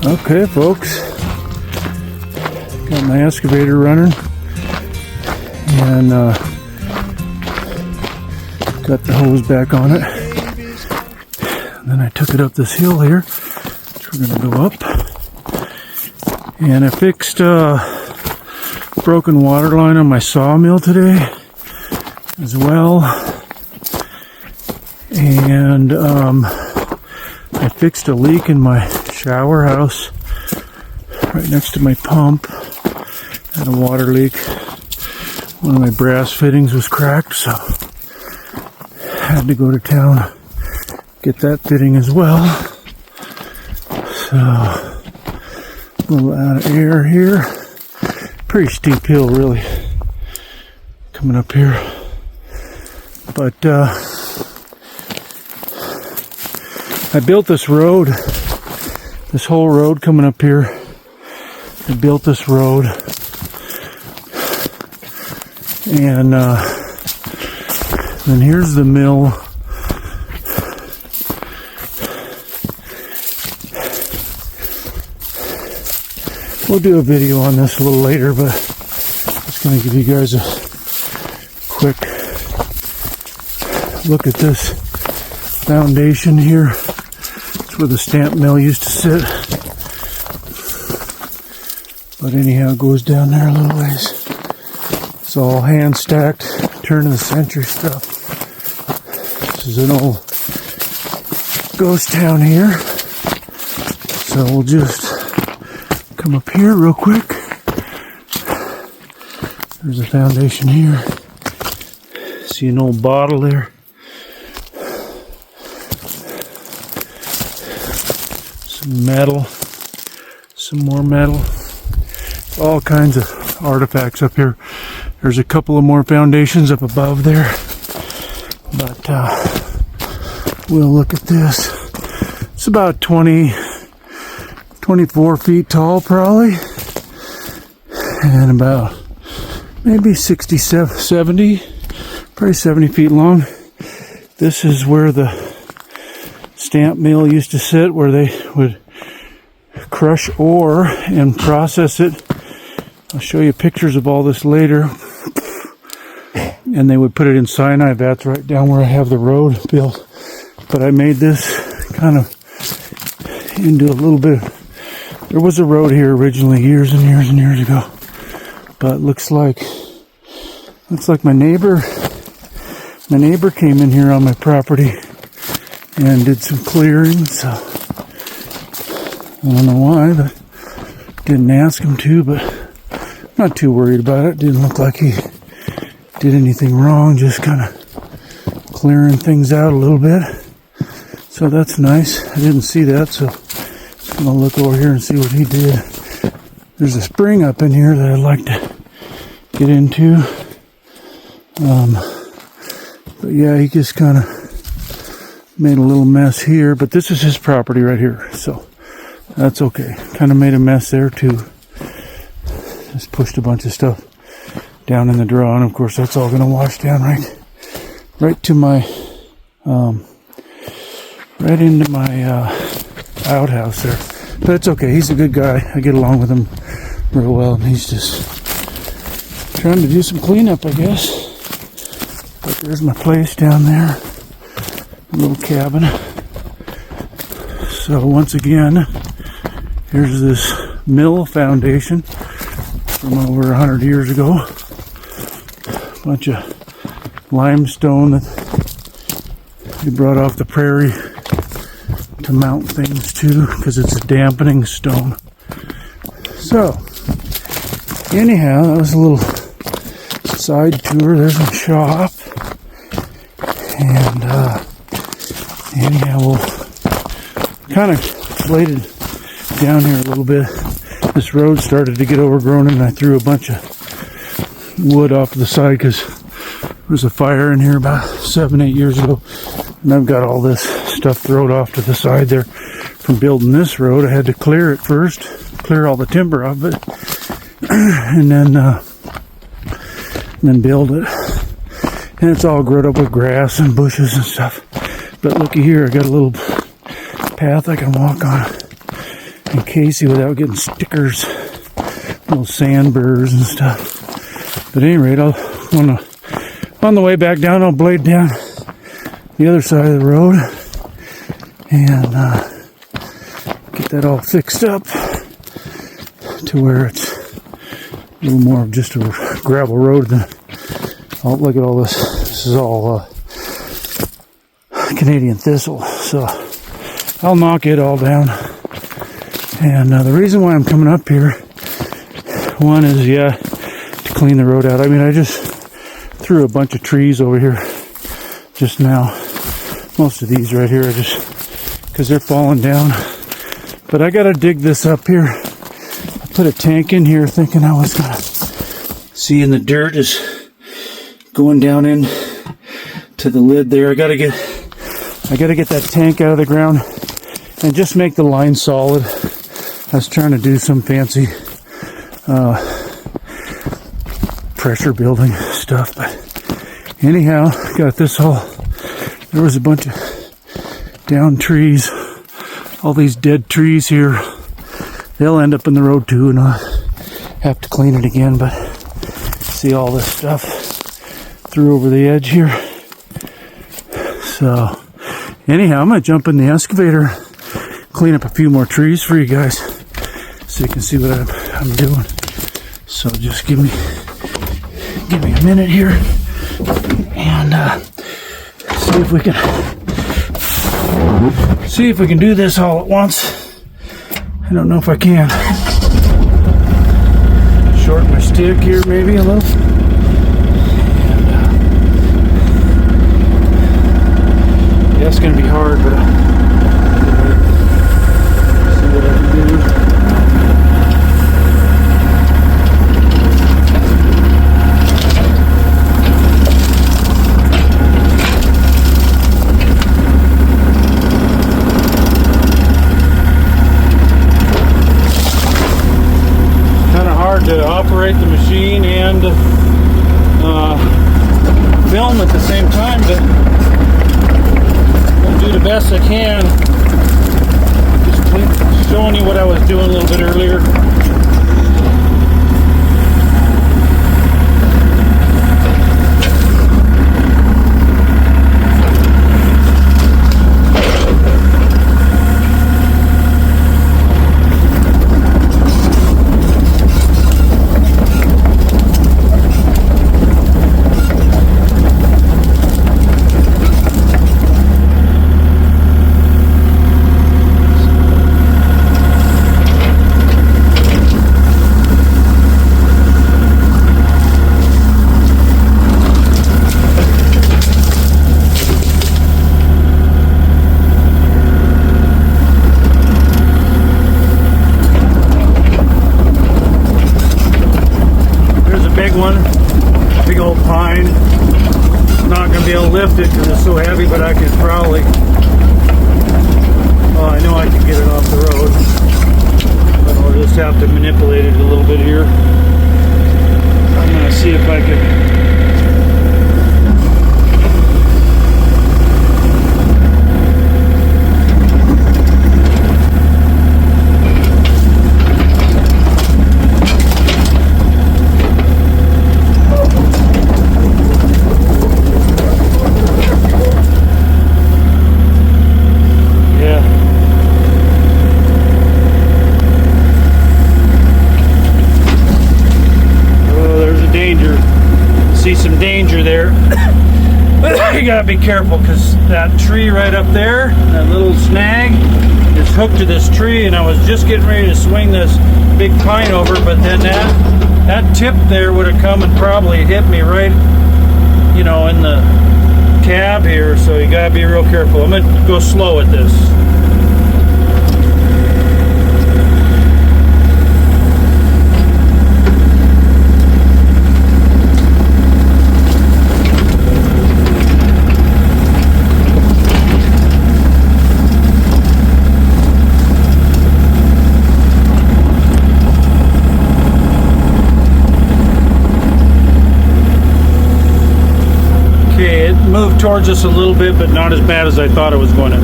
Okay, folks, got my excavator running, and got the hose back on it. And then I took it up this hill here, which we're going to go up. And I fixed broken water line on my sawmill today as well. And I fixed a leak in my shower house right next to my pump. Had a water leak. One of my brass fittings was cracked, so I had to go to town, get that fitting as well. So a little out of air here. Pretty steep hill, really, coming up here. But I built this road, this whole road coming up here. I built this road, and then here's the mill. We'll do a video on this a little later, but just going to give you guys a quick look at this foundation here. It's where the stamp mill used to sit. But anyhow, it goes down there a little ways. It's all hand stacked, turn of the century stuff. This is an old ghost town here. So we'll just come up here real quick. There's a foundation here. See an old bottle there. Some metal. Some more metal. All kinds of artifacts up here. There's a couple of more foundations up above there. But we'll look at this. It's about 24 feet tall probably, and about maybe 70, probably 70 feet long. This is where the stamp mill used to sit, where they would crush ore and process it. I'll show you pictures of all this later. And they would put it in cyanide vats right down where I have the road built. But I made this kind of into a little bit. There was a road here originally years and years and years ago, but looks like my neighbor came in here on my property and did some clearing. So I don't know why, but didn't ask him to. But I'm not too worried about it. Didn't look like he did anything wrong. Just kind of clearing things out a little bit. So that's nice. I didn't see that, so I'm going to look over here and see what he did. There's a spring up in here that I'd like to get into. But yeah, he just kind of made a little mess here. But this is his property right here, so that's okay. Kind of made a mess there too. Just pushed a bunch of stuff down in the draw, and of course that's all going to wash down right to my, right into my outhouse there. But it's okay. He's a good guy. I get along with him real well, and he's just trying to do some cleanup, I guess. But there's my place down there, a little cabin. So once again, here's this mill foundation from over 100 years ago. A bunch of limestone that they brought off the prairie to mount things to, because it's a dampening stone. So anyhow, that was a little side tour. There's my shop, and anyhow, we'll kind of laid it down here a little bit. This road started to get overgrown, and I threw a bunch of wood off to the side because there was a fire in here about 7-8 years ago, and I've got all this stuff thrown off to the side there from building this road. I had to clear it first, clear all the timber off it, and then build it. And it's all grown up with grass and bushes and stuff. But looky here, I got a little path I can walk on. and Casey without getting stickers, little sand burrs and stuff. But at any rate, on the way back down, I'll blade down the other side of the road and get that all fixed up to where it's a little more of just a gravel road than. Oh, look at all this. This is all Canadian thistle. So I'll knock it all down. And the reason why I'm coming up here, one is, to clean the road out. I mean, I just threw a bunch of trees over here just now. Most of these right here are just because they're falling down. But I got to dig this up here. I put a tank in here thinking I was going to see, in the dirt is going down in to the lid there. I gotta get that tank out of the ground and just make the line solid. I was trying to do some fancy pressure building stuff, but anyhow, got this all. There was a bunch of down trees, all these dead trees here. They'll end up in the road too, and I'll have to clean it again. But see all this stuff through over the edge here. So anyhow, I'm gonna jump in the excavator, clean up a few more trees for you guys so you can see what I'm doing. So just give me a minute here and see if we can do this all at once. I don't know if I can. Shorten my stick here maybe a little. That's going to be hard, but see what I can do. Kind of hard to operate the machine and film at the same time, but do the best I can. Just showing you what I was doing a little bit earlier. Big old pine. Not going to be able to lift it because it's so heavy, but I can probably, I know I can get it off the road, but I'll just have to manipulate it a little bit here. I'm going to see if I can. You gotta be careful because that tree right up there, that little snag, is hooked to this tree, and I was just getting ready to swing this big pine over, but then that tip there would have come and probably hit me right, in the cab here. So you gotta be real careful. I'm gonna go slow at this. Moved towards us a little bit, but not as bad as I thought it was going to.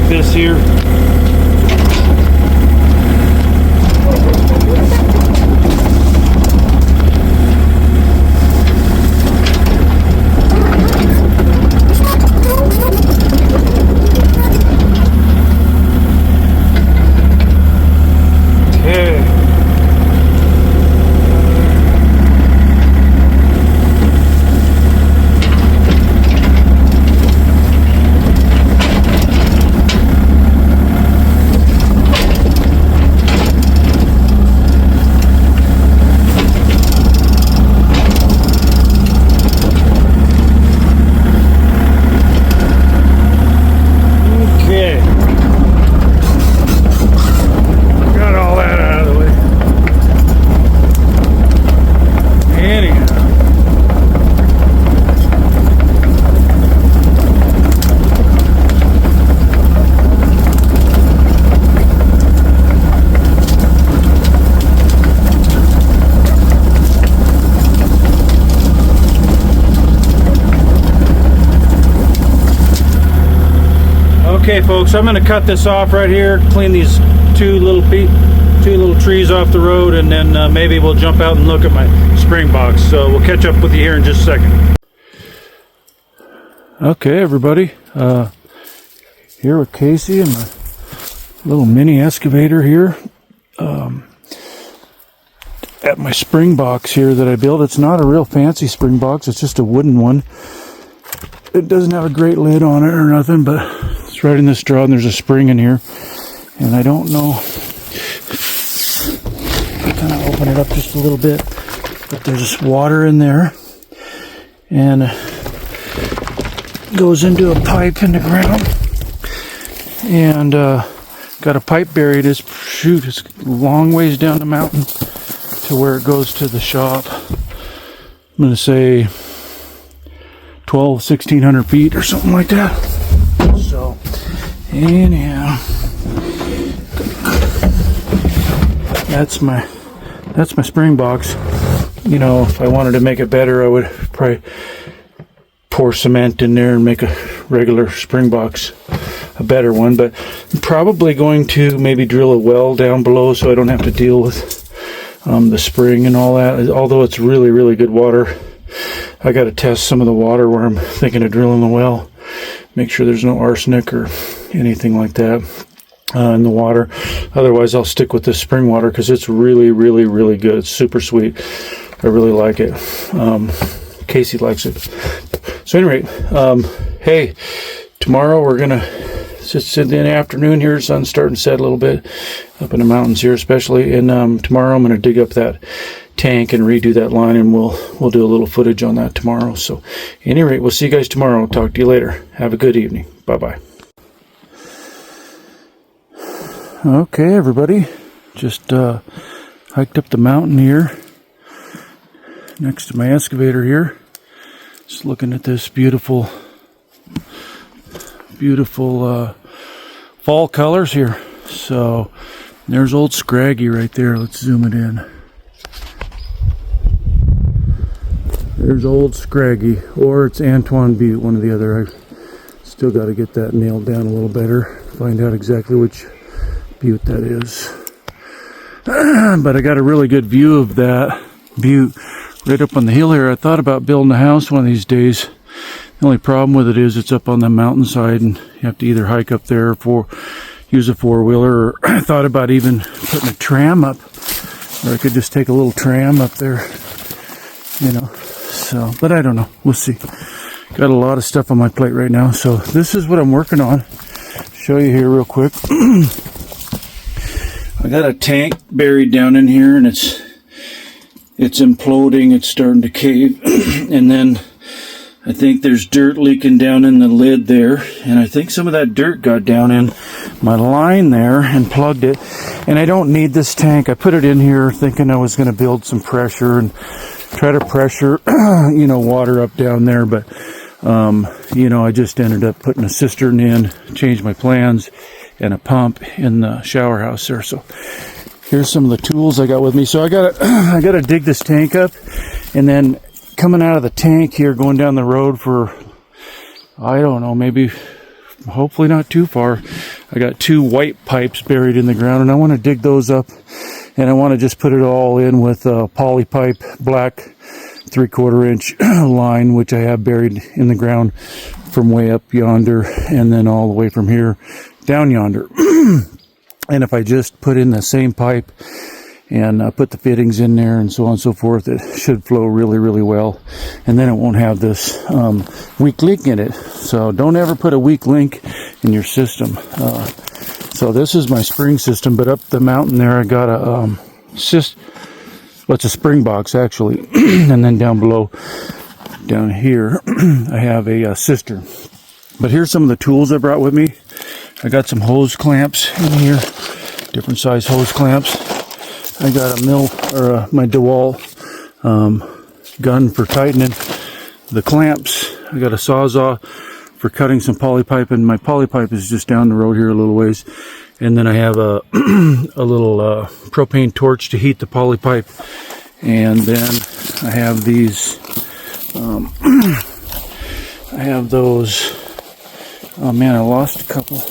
like this here. Okay, folks, I'm going to cut this off right here, clean these two little trees off the road, and then maybe we'll jump out and look at my spring box. So we'll catch up with you here in just a second. Okay, everybody, here with Casey and my little mini excavator here at my spring box here that I built. It's not a real fancy spring box, it's just a wooden one. It doesn't have a great lid on it or nothing, but it's right in this straw, and there's a spring in here. And I don't know, I'll kind of open it up just a little bit, but there's water in there, and it goes into a pipe in the ground, and got a pipe buried. It's a long ways down the mountain to where it goes to the shop. I'm going to say 1,600 feet or something like that. So anyhow, that's my spring box. You know, if I wanted to make it better, I would probably pour cement in there and make a regular spring box a better one, but I'm probably going to maybe drill a well down below so I don't have to deal with the spring and all that. Although it's really, really good water, I got to test some of the water where I'm thinking of drilling the well. Make sure there's no arsenic or anything like that in the water. Otherwise, I'll stick with this spring water because it's really, really, really good. It's super sweet. I really like it. Casey likes it. So anyway, hey, tomorrow we're going to sit in the afternoon here. The sun's starting to set a little bit up in the mountains here especially. And tomorrow I'm going to dig up that tank and redo that line, and we'll do a little footage on that tomorrow. So at any rate, we'll see you guys tomorrow. I'll talk to you later. Have a good evening. Bye-bye. Okay, everybody, just hiked up the mountain here next to my excavator here. Just looking at this beautiful fall colors here. So there's old Scraggy right there. Let's zoom it in. There's old Scraggy, or it's Antoine Butte, one or the other. I still got to get that nailed down a little better, find out exactly which butte that is. But I got a really good view of that butte right up on the hill here. I thought about building a house one of these days. The only problem with it is it's up on the mountainside, and you have to either hike up there or use a four-wheeler, or I thought about even putting a tram up, or I could just take a little tram up there, you know. So, but I don't know. We'll see. Got a lot of stuff on my plate right now. So this is what I'm working on. Show you here real quick. I got a tank buried down in here, and it's imploding. It's starting to cave. And then I think there's dirt leaking down in the lid there. And I think some of that dirt got down in my line there and plugged it. And I don't need this tank. I put it in here thinking I was going to build some pressure and try to pressure, you know, water up down there. But, you know, I just ended up putting a cistern in, changed my plans, and a pump in the shower house there. So here's some of the tools I got with me. So I gotta dig this tank up, and then coming out of the tank here, going down the road for, I don't know, maybe, hopefully not too far, I got 2 white pipes buried in the ground, and I want to dig those up, and I want to just put it all in with poly pipe, black 3/4 inch line, which I have buried in the ground from way up yonder, and then all the way from here down yonder. And if I just put in the same pipe and put the fittings in there and so on and so forth, it should flow really, really well. And then it won't have this weak link in it. So don't ever put a weak link in your system. So this is my spring system, but up the mountain there I got a it's a spring box actually. And then down below, down here, I have a cistern. But here's some of the tools I brought with me. I got some hose clamps in here, different size hose clamps. I got a my DeWalt gun for tightening the clamps. I got a Sawzall for cutting some poly pipe, and my poly pipe is just down the road here a little ways. And then I have a a little propane torch to heat the poly pipe. And then I have these, I have those, oh man, I lost a couple.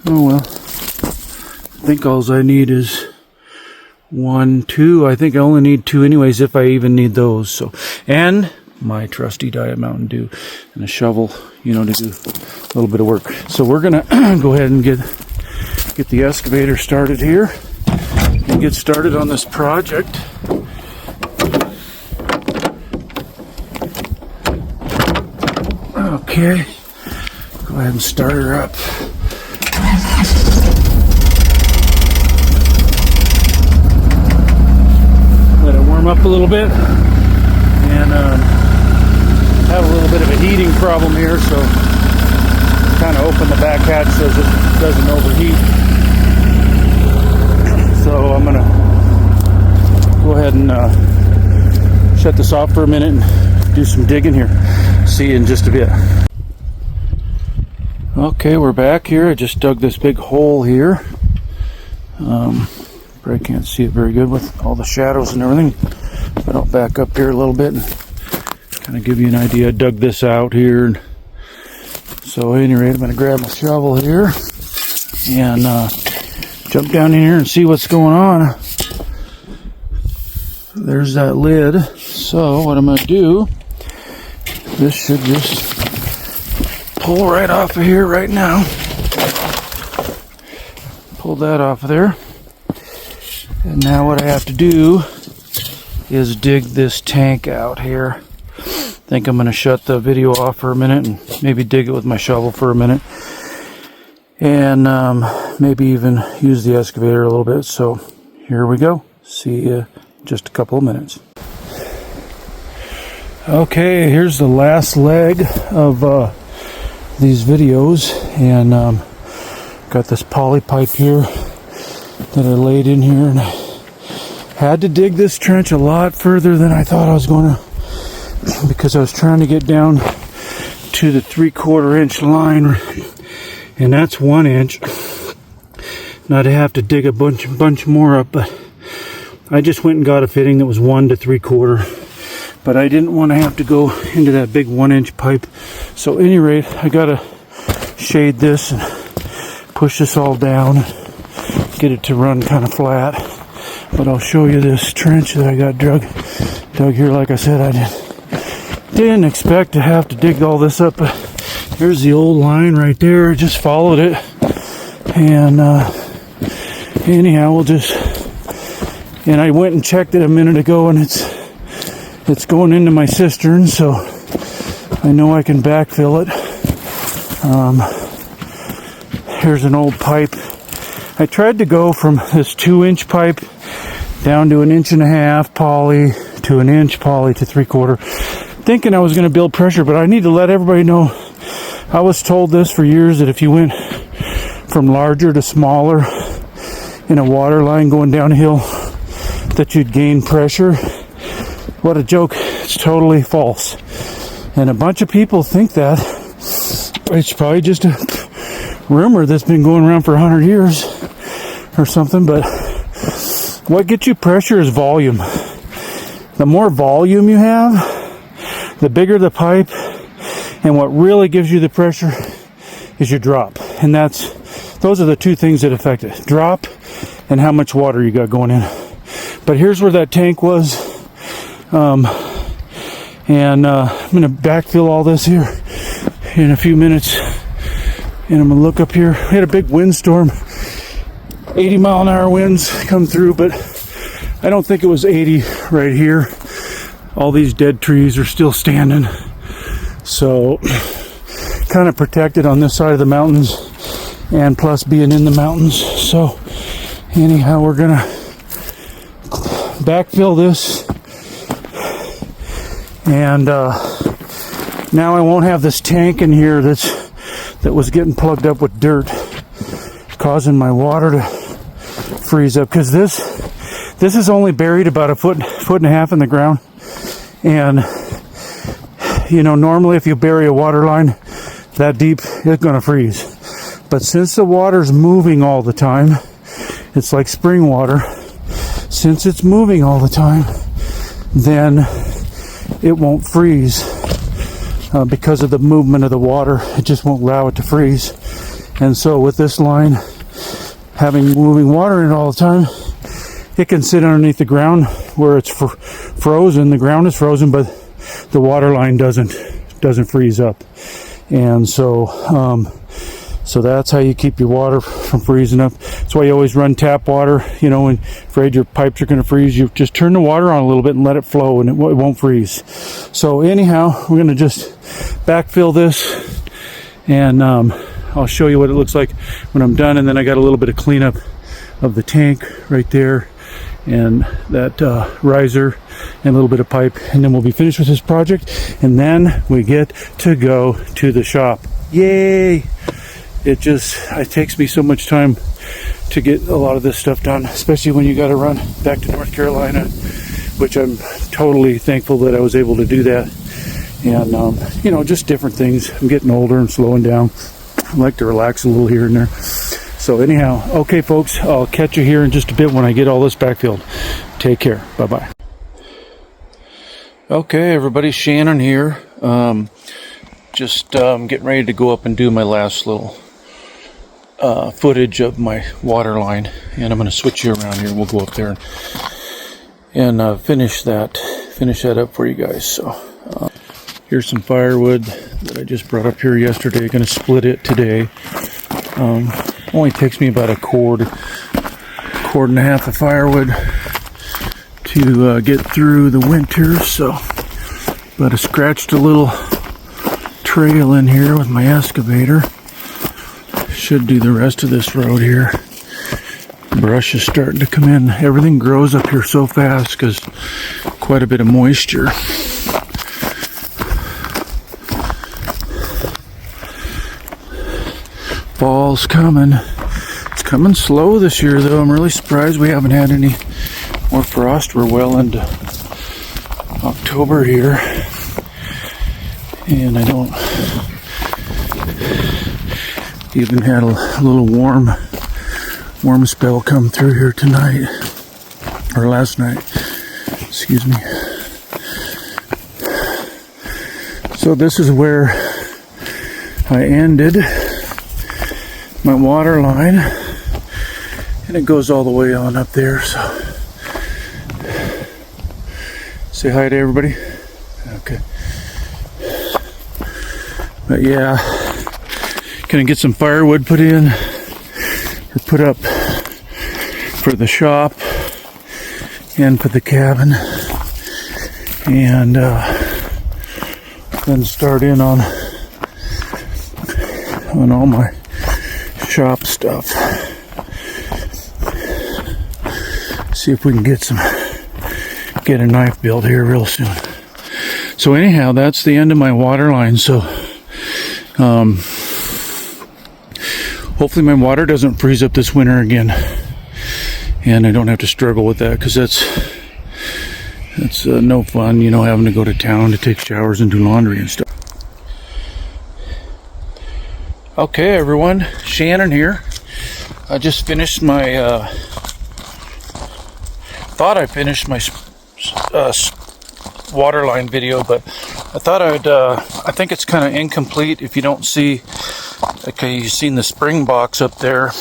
Oh well, I think all I need is 1, 2. I think I only need 2 anyways, if I even need those. So, and my trusty Diet Mountain Dew and a shovel, you know, to do a little bit of work. So we're gonna go ahead and get the excavator started here and get started on this project. Okay, go ahead and start her up. Let it warm up a little bit, and have a little bit of a heating problem here, so kind of open the back hatch so it doesn't overheat. So I'm gonna go ahead and shut this off for a minute and do some digging here. See you in just a bit. Okay, we're back here. I just dug this big hole here. Probably can't see it very good with all the shadows and everything, but I'll back up here a little bit and kind of give you an idea. I dug this out here, and so at any rate, I'm going to grab my shovel here and jump down in here and see what's going on. There's that lid. So what I'm going to do, this should just pull right off of here right now. Pull that off of there. And now what I have to do is dig this tank out here. I think I'm going to shut the video off for a minute and maybe dig it with my shovel for a minute. And maybe even use the excavator a little bit. So here we go. See you in just a couple of minutes. Okay, here's the last leg of these videos, and got this poly pipe here that I laid in here, and I had to dig this trench a lot further than I thought I was going to, because I was trying to get down to the 3/4 inch line, and that's 1 inch. Now to have to dig a bunch more up, but I just went and got a fitting that was 1 to 3/4. But I didn't want to have to go into that big 1 inch pipe. So at any rate, I gotta shade this and push this all down, get it to run kind of flat. But I'll show you this trench that I got dug here. Like I said, I didn't expect to have to dig all this up. But here's the old line right there. I just followed it. And anyhow, and I went and checked it a minute ago, and it's going into my cistern, so I know I can backfill it. Here's an old pipe. I tried to go from this 2 inch pipe down to 1.5 inch poly to 1 inch poly to 3/4, thinking I was going to build pressure, but I need to let everybody know, I was told this for years, that if you went from larger to smaller in a water line going downhill, that you'd gain pressure. What a joke. It's totally false. And a bunch of people think that. It's probably just a rumor that's been going around for 100 years or something, but what gets you pressure is volume. The more volume you have, the bigger the pipe, and what really gives you the pressure is your drop. And that's those are the two things that affect it: drop and how much water you got going in. But here's where that tank was, and I'm going to backfill all this here in a few minutes. And I'm going to look up here. We had a big windstorm, 80-mile-an-hour winds come through, but I don't think it was 80 right here. All these dead trees are still standing, so kind of protected on this side of the mountains, and plus being in the mountains. So anyhow, we're going to backfill this, and now I won't have this tank in here that was getting plugged up with dirt, causing my water to freeze up, because this is only buried about a foot and a half in the ground. And you know, normally if you bury a water line that deep, it's going to freeze. But since the water's moving all the time, it's like spring water. Since it's moving all the time, then it won't freeze because of the movement of the water. It just won't allow it to freeze. And so with this line having moving water in it all the time, it can sit underneath the ground where it's frozen. The ground is frozen, but the water line doesn't freeze up. And so so that's how you keep your water from freezing up. That's why you always run tap water. You know, when you're afraid your pipes are going to freeze, you just turn the water on a little bit and let it flow, and it won't freeze. So anyhow, we're going to just backfill this, and I'll show you what it looks like when I'm done. And then I got a little bit of cleanup of the tank right there, and that riser, and a little bit of pipe, and then we'll be finished with this project, and then we get to go to the shop. Yay! It takes me so much time to get a lot of this stuff done, especially when you got to run back to North Carolina, which I'm totally thankful that I was able to do that. And you know, just different things. I'm getting older and slowing down. I like to relax a little here and there. So anyhow, okay folks, I'll catch you here in just a bit when I get all this backfilled. Take care. Bye-bye. Okay, everybody, Shannon here. Just getting ready to go up and do my last little footage of my water line, and I'm going to switch you around here. We'll go up there and finish that up for you guys. So here's some firewood that I just brought up here yesterday. I'm going to split it today. Only takes me about a cord and a half of firewood to get through the winter. So, but I scratched a little trail in here with my excavator. Should do the rest of this road here. Brush is starting to come in. Everything grows up here so fast because quite a bit of moisture. Fall's coming. It's coming slow this year though. I'm really surprised we haven't had any more frost. We're well into October here, and I don't even had a little warm spell come through here tonight, or last night, excuse me. So this is where I ended my water line, and it goes all the way on up there. So say hi to everybody. Okay. But yeah, gonna get some firewood put in, or put up for the shop and for the cabin, and then start in on all my shop stuff. See if we can get a knife built here real soon. So anyhow, that's the end of my water line. So hopefully my water doesn't freeze up this winter again, and I don't have to struggle with that, because that's no fun, you know, having to go to town to take showers and do laundry and stuff. Okay, everyone, Shannon here. I just finished my thought I finished my water line video, but I thought I think it's kind of incomplete if you don't see Okay, you've seen the spring box up there,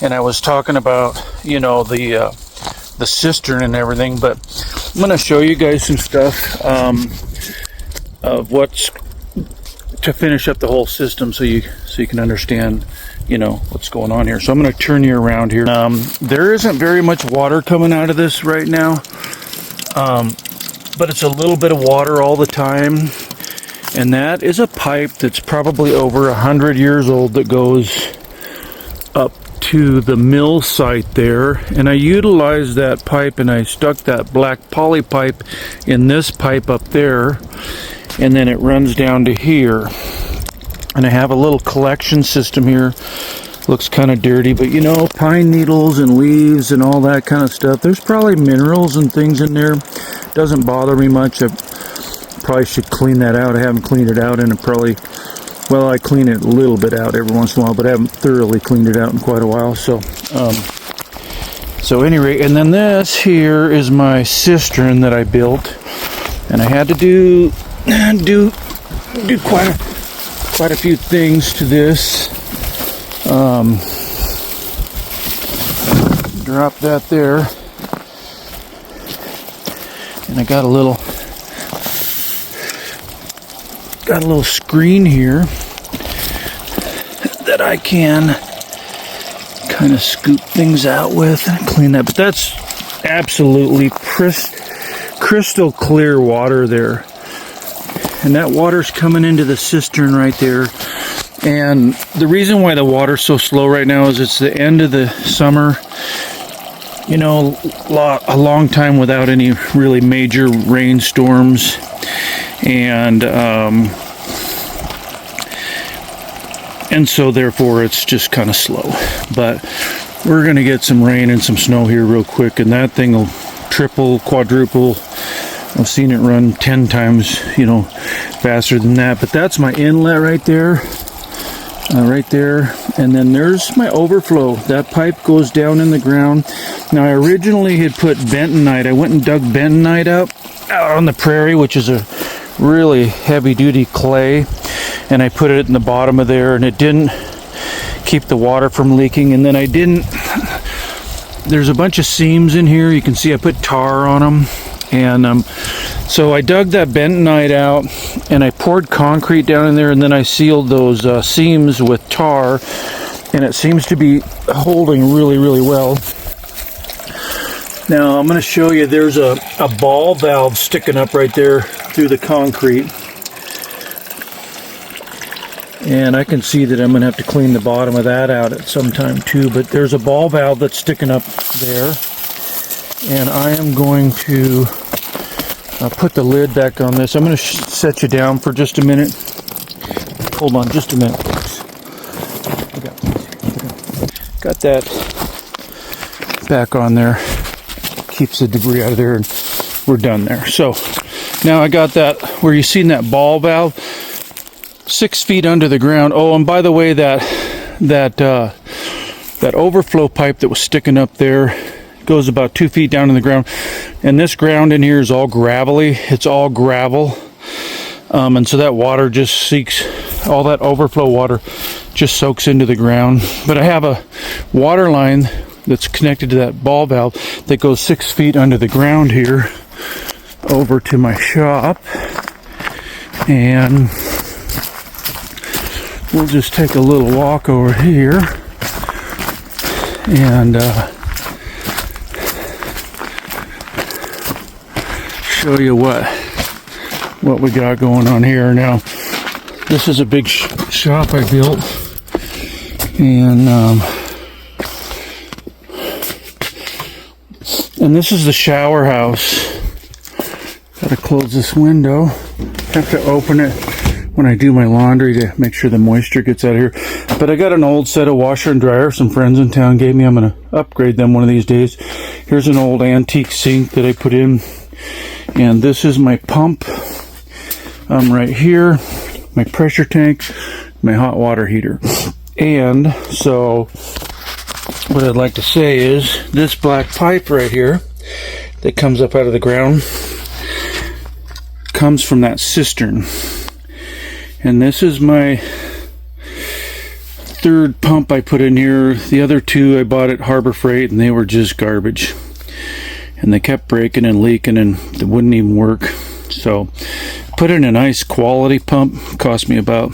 and I was talking about, you know, the cistern and everything, but I'm going to show you guys some stuff of what's to finish up the whole system, so you can understand, you know, what's going on here. So I'm going to turn you around here. There isn't very much water coming out of this right now, but it's a little bit of water all the time. And that is a pipe that's probably over 100 years old that goes up to the mill site there. And I utilized that pipe, and I stuck that black poly pipe in this pipe up there. And then it runs down to here. And I have a little collection system here. Looks kind of dirty, but you know, pine needles and leaves and all that kind of stuff. There's probably minerals and things in there. Doesn't bother me much. Probably should clean that out. I haven't cleaned it out, and I clean it a little bit out every once in a while, but I haven't thoroughly cleaned it out in quite a while. So anyway, and then this here is my cistern that I built, and I had to do quite a few things to this. Drop that there, and I got a little screen here that I can kind of scoop things out with and clean that. But that's absolutely crystal clear water there, and that water's coming into the cistern right there. And the reason why the water's so slow right now is it's the end of the summer. You know, a long time without any really major rainstorms. And so therefore it's just kind of slow, but we're going to get some rain and some snow here real quick, and that thing will triple, quadruple. I've seen it run 10 times, you know, faster than that. But that's my inlet right there, and then there's my overflow. That pipe goes down in the ground. Now I originally had put bentonite. I went and dug bentonite out on the prairie, which is a really heavy duty clay, and I put it in the bottom of there, and it didn't keep the water from leaking. And then there's a bunch of seams in here. You can see I put tar on them, and so I dug that bentonite out, and I poured concrete down in there, and then I sealed those seams with tar, and it seems to be holding really, really well. Now I'm going to show you, there's a ball valve sticking up right there through the concrete, and I can see that I'm going to have to clean the bottom of that out at some time too. But there's a ball valve that's sticking up there, and I am going to put the lid back on this. I'm going to set you down for just a minute. Hold on just a minute, folks. Got that back on there. Keeps the debris out of there, and we're done there. So now I got that, where you seen that ball valve, 6 feet under the ground. Oh, and by the way, that overflow pipe that was sticking up there goes about 2 feet down in the ground, and this ground in here is all gravelly. It's all gravel, and so that water just seeks, all that overflow water just soaks into the ground. But I have a water line that's connected to that ball valve that goes 6 feet under the ground here over to my shop, and we'll just take a little walk over here and show you what we got going on here. Now this is a big shop I built, and this is the shower house. Gotta close this window. Have to open it when I do my laundry to make sure the moisture gets out of here. But I got an old set of washer and dryer some friends in town gave me. I'm gonna upgrade them one of these days. Here's an old antique sink that I put in, and this is my pump right here, my pressure tank, my hot water heater. And so what I'd like to say is, this black pipe right here that comes up out of the ground comes from that cistern, and this is my third pump I put in here. The other two I bought at Harbor Freight, and they were just garbage. And they kept breaking and leaking, and they wouldn't even work. So put in a nice quality pump. Cost me about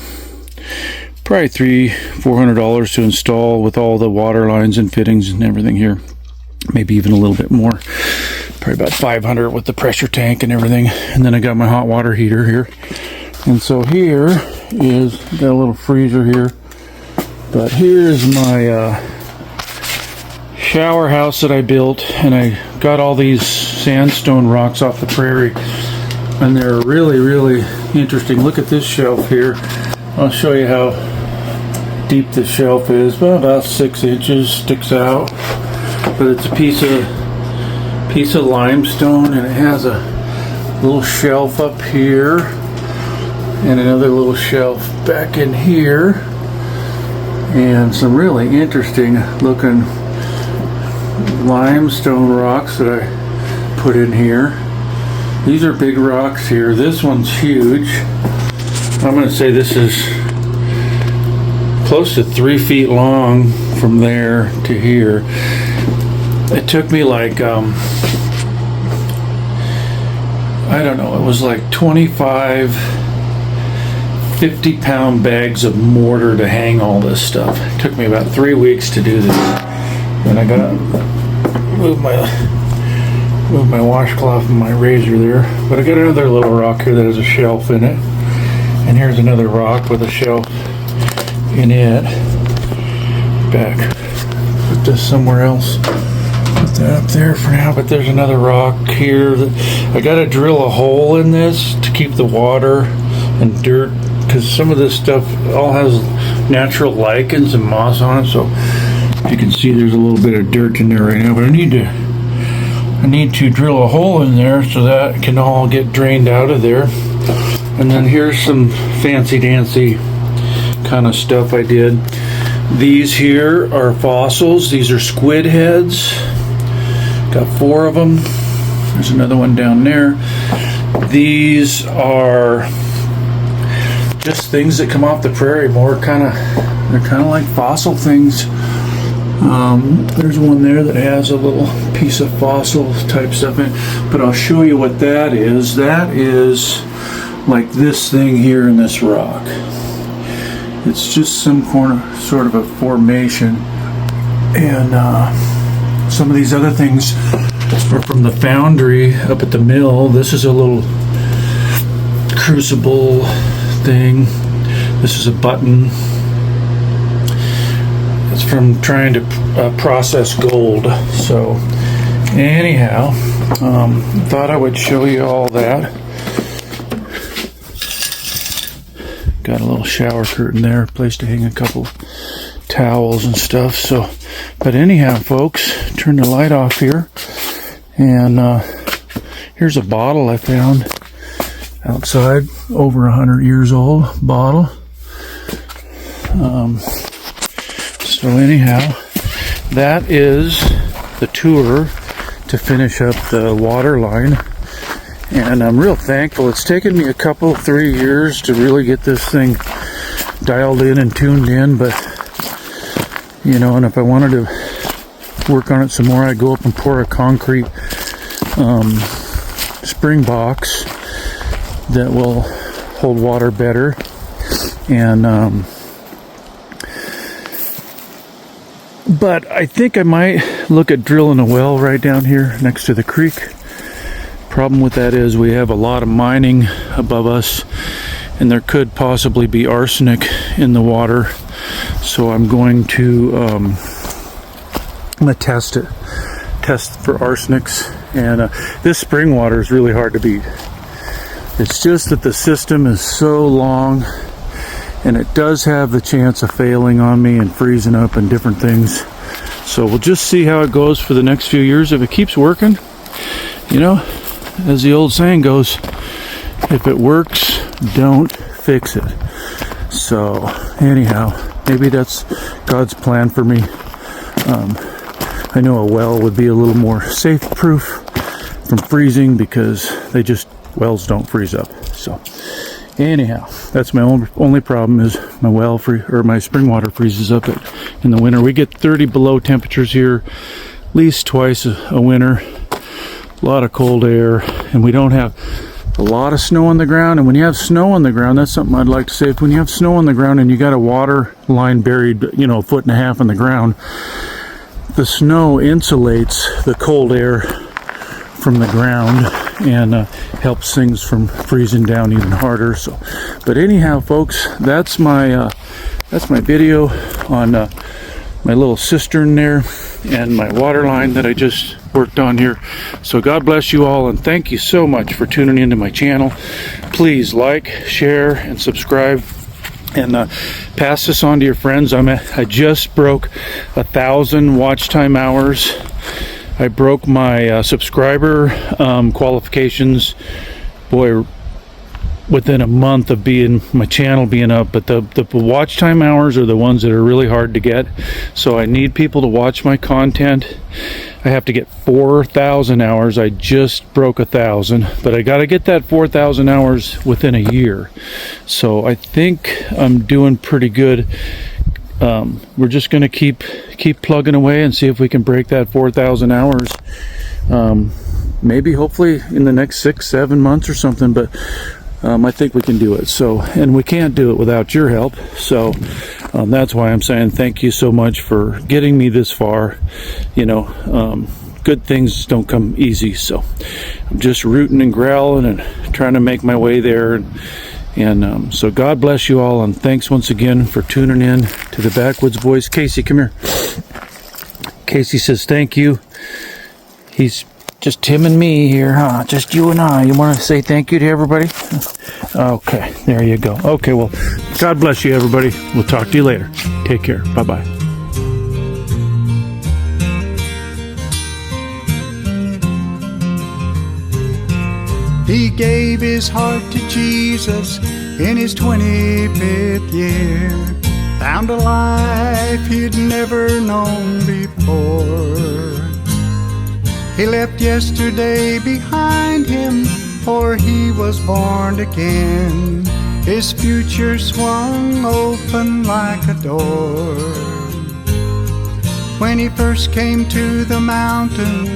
probably $300-400 to install, with all the water lines and fittings and everything here. Maybe even a little bit more. Probably about $500 with the pressure tank and everything. And then I got my hot water heater here. And so here is, got a little freezer here. But here's my shower house that I built, and I got all these sandstone rocks off the prairie, and they're really, really interesting. Look at this shelf here. I'll show you how deep this shelf is. Well, about 6 inches, sticks out, but it's a piece of limestone, and it has a little shelf up here and another little shelf back in here, and some really interesting looking limestone rocks that I put in here. These are big rocks here. This one's huge. I'm going to say this is close to 3 feet long from there to here. It took me like, I don't know, it was like 25, 50-pound bags of mortar to hang all this stuff. It took me about 3 weeks to do this. And I gotta move my washcloth and my razor there. But I got another little rock here that has a shelf in it. And here's another rock with a shelf in it. Back. Put this somewhere else. Put that up there for now. But there's another rock here. I gotta drill a hole in this to keep the water and dirt, because some of this stuff all has natural lichens and moss on it. So you can see there's a little bit of dirt in there right now, but I need to drill a hole in there so that it can all get drained out of there. And then here's some fancy dancy kind of stuff I did. These here are fossils. These are squid heads. Got 4 of them. There's another one down there. These are just things that come off the prairie, they're kind of like fossil things. There's one there that has a little piece of fossil type stuff in it, but I'll show you what that is. That is like this thing here in this rock. It's just some sort of a formation, and some of these other things are from the foundry up at the mill. This is a little crucible thing. This is a button. It's from trying to process gold. So anyhow, thought I would show you all that. Got a little shower curtain there, place to hang a couple towels and stuff. So, but anyhow, folks, turn the light off here, and here's a bottle I found outside, over 100 years old bottle. So anyhow, that is the tour to finish up the water line, and I'm real thankful. It's taken me a couple, 3 years to really get this thing dialed in and tuned in, but you know, and if I wanted to work on it some more, I'd go up and pour a concrete spring box that will hold water better. And but I think I might look at drilling a well right down here next to the creek. Problem with that is we have a lot of mining above us, and there could possibly be arsenic in the water. So I'm going to test for arsenics. And this spring water is really hard to beat. It's just that the system is so long, and it does have the chance of failing on me and freezing up and different things. So we'll just see how it goes for the next few years. If it keeps working, you know, as the old saying goes, if it works, don't fix it. So anyhow, maybe that's God's plan for me. I know a well would be a little more safe-proof from freezing, because wells don't freeze up. So Anyhow, that's my only problem is my my spring water freezes up in the winter. We get 30 below temperatures here at least twice a winter. A lot of cold air, and we don't have a lot of snow on the ground. And when you have snow on the ground, that's something I'd like to say. If when you have snow on the ground and you got a water line buried, you know, 1.5 feet in the ground, the snow insulates the cold air from the ground and helps things from freezing down even harder. So, but anyhow, folks, that's my video on my little cistern there and my water line that I just worked on here. So God bless you all, and thank you so much for tuning into my channel. Please like, share, and subscribe, and pass this on to your friends. I just broke 1,000 watch time hours. I broke my subscriber qualifications, boy, within a month of my channel being up. But the watch time hours are the ones that are really hard to get. So I need people to watch my content. I have to get 4,000 hours. I just broke 1,000, but I got to get that 4,000 hours within a year. So I think I'm doing pretty good. We're just going to keep plugging away and see if we can break that 4,000 hours. Maybe hopefully in the next 6-7 months or something, but I think we can do it. So, and we can't do it without your help. So that's why I'm saying thank you so much for getting me this far. You know, good things don't come easy. So I'm just rooting and growling and trying to make my way there. And so God bless you all, and thanks once again for tuning in to the Backwoods Boys. Casey, come here. Casey says thank you. He's just him and me here, huh? Just you and I. You want to say thank you to everybody? Okay, there you go. Okay, well, God bless you, everybody. We'll talk to you later. Take care. Bye-bye. He gave his heart to Jesus in his 25th year. Found a life he'd never known before. He left yesterday behind him, for he was born again. His future swung open like a door. When he first came to the mountains,